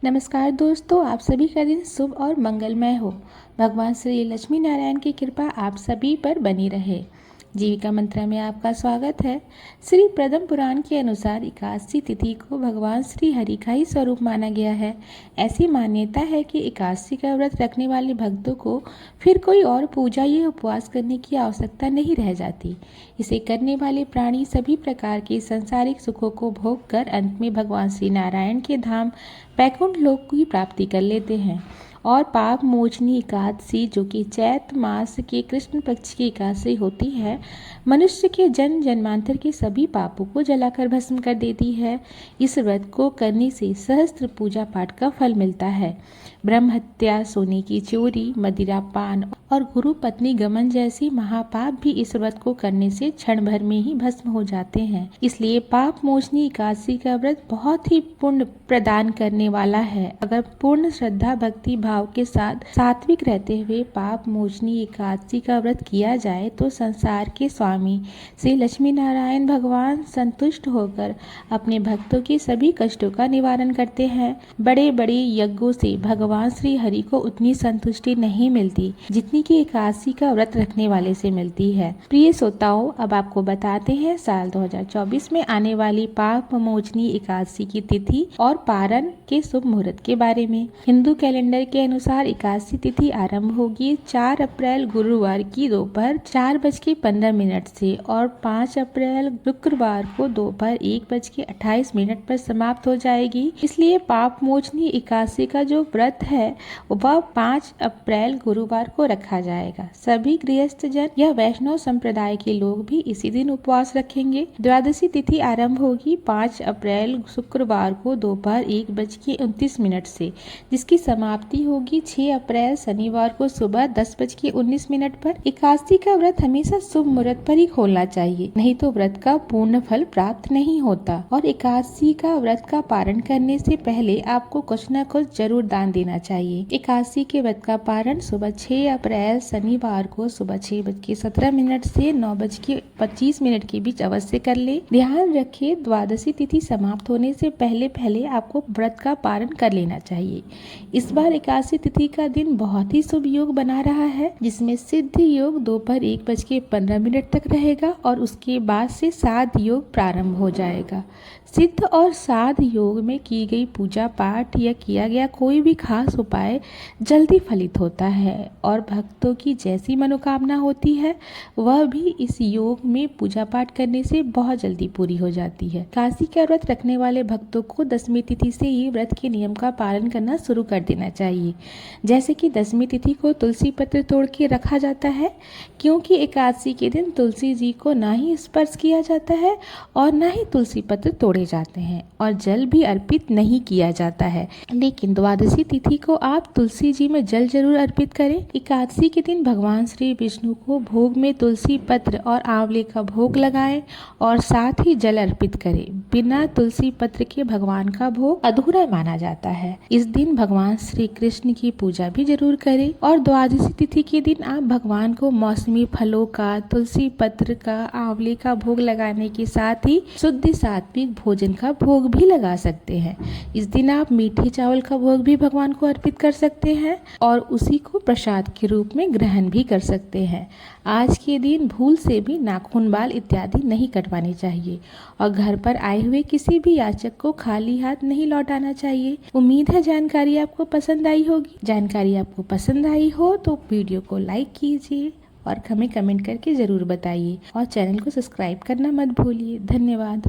नमस्कार दोस्तों, आप सभी का दिन शुभ और मंगलमय हो। भगवान श्री लक्ष्मी नारायण की कृपा आप सभी पर बनी रहे। जीविका मंत्रा में आपका स्वागत है। श्री पद्म पुराण के अनुसार एकादशी तिथि को भगवान श्री हरि का ही स्वरूप माना गया है। ऐसी मान्यता है कि एकादशी का व्रत रखने वाले भक्तों को फिर कोई और पूजा या उपवास करने की आवश्यकता नहीं रह जाती। इसे करने वाले प्राणी सभी प्रकार के सांसारिक सुखों को भोग कर अंत में भगवान श्री नारायण के धाम वैकुंठ लोक की प्राप्ति कर लेते हैं। और पाप मोचनी एकादशी, जो कि चैत्र मास के कृष्ण पक्ष की एकादशी होती है, मनुष्य के जन्म जन्मांतर के सभी पापों को जलाकर भस्म कर देती है। इस व्रत को करने से सहस्त्र पूजा पाठ का फल मिलता है। ब्रह्म हत्या, सोने की चोरी, मदिरा पान और गुरु पत्नी गमन जैसी महापाप भी इस व्रत को करने से क्षण भर में ही भस्म हो जाते हैं। इसलिए पाप मोचनी एकादशी का व्रत बहुत ही पुण्य प्रदान करने वाला है। अगर पूर्ण श्रद्धा भक्ति भाव के साथ सात्विक रहते हुए पाप मोचनी एकादशी का व्रत किया जाए तो संसार के स्वामी श्री लक्ष्मी नारायण भगवान संतुष्ट होकर अपने भक्तों के सभी कष्टों का निवारण करते हैं। बड़े बड़े यज्ञों से भगवान श्री हरि को उतनी संतुष्टि नहीं मिलती जितनी कि एकादशी का व्रत रखने वाले से मिलती है। प्रिय श्रोताओं, अब आपको बताते हैं साल 2024 में आने वाली पाप मोचनी एकादशी की तिथि और पारण के शुभ मुहूर्त के बारे में। हिंदू कैलेंडर के अनुसार एकादशी तिथि आरंभ होगी 4 अप्रैल गुरुवार की दोपहर 4:15 से और 5 अप्रैल शुक्रवार को दोपहर 1:28 पर समाप्त हो जाएगी। इसलिए पाप मोचनी एकादशी का जो व्रत है वह 5 अप्रैल गुरुवार को रखा जाएगा। सभी गृहस्थ जन या वैष्णव संप्रदाय के लोग भी इसी दिन उपवास रखेंगे। द्वादशी तिथि आरंभ होगी 5 अप्रैल शुक्रवार को दोपहर 1:29 से, जिसकी समाप्ति होगी 6 अप्रैल शनिवार को सुबह 10:19 पर। एकादशी का व्रत हमेशा शुभ मुहूर्त पर ही खोलना चाहिए, नहीं तो व्रत का पूर्ण फल प्राप्त नहीं होता। और एकादशी का व्रत का पारण करने से पहले आपको कुछ न कुछ जरूर दान देना चाहिए। एकादशी के व्रत का पारण सुबह 6 अप्रैल शनिवार को सुबह 6:17 से 9:25 के बीच अवश्य कर ले। ध्यान रखिए, द्वादशी तिथि समाप्त होने से पहले आपको व्रत का पारण कर लेना चाहिए। इस बार एकादशी तिथि का दिन बहुत ही शुभ योग बना रहा है, जिसमें सिद्ध योग दोपहर 1:15 तक रहेगा और उसके बाद से साध योग प्रारंभ हो जाएगा। सिद्ध और साध योग में की गई पूजा पाठ या किया गया कोई भी खास उपाय जल्दी फलित होता है और भक्तों की जैसी मनोकामना होती है वह भी इस योग में पूजा पाठ करने से बहुत जल्दी पूरी हो जाती है। एकादशी का व्रत रखने वाले भक्तों को दशमी तिथि से ही व्रत के नियम का पालन करना शुरू कर देना चाहिए। जैसे कि दशमी तिथि को तुलसी पत्र तोड़ के रखा जाता है, क्योंकि एकादशी के दिन तुलसी जी को ना ही स्पर्श किया जाता है और ना ही तुलसी पत्र तोड़े जाते हैं और जल भी अर्पित नहीं किया जाता है। लेकिन द्वादशी तिथि को आप तुलसी जी में जल जरूर अर्पित करें। एकादशी के दिन भगवान श्री विष्णु को भोग में तुलसी पत्र और आंवले का भोग लगाएं और साथ ही जल अर्पित करें। बिना तुलसी पत्र के भगवान का भोग अधूरा माना जाता है। इस दिन भगवान श्री कृष्ण की पूजा भी जरूर करें। और द्वादशी तिथि के दिन आप भगवान को मौसमी फलों का, तुलसी पत्र का, आंवले का भोग लगाने के साथ ही शुद्ध सात्विक भोजन का भोग भी लगा सकते हैं। इस दिन आप मीठे चावल का भोग भी भगवान को अर्पित कर सकते हैं और उसी को प्रसाद के रूप में ग्रहण भी कर सकते हैं। आज के दिन भूल से भी नाखून, बाल इत्यादि नहीं कटवाने चाहिए और घर पर आए हुए किसी भी याचक को खाली हाथ नहीं लौटाना चाहिए। उम्मीद है जानकारी आपको पसंद आई होगी। जानकारी आपको पसंद आई हो तो वीडियो को लाइक कीजिए और हमें कमेंट करके जरूर बताइए और चैनल को सब्सक्राइब करना मत भूलिए। धन्यवाद।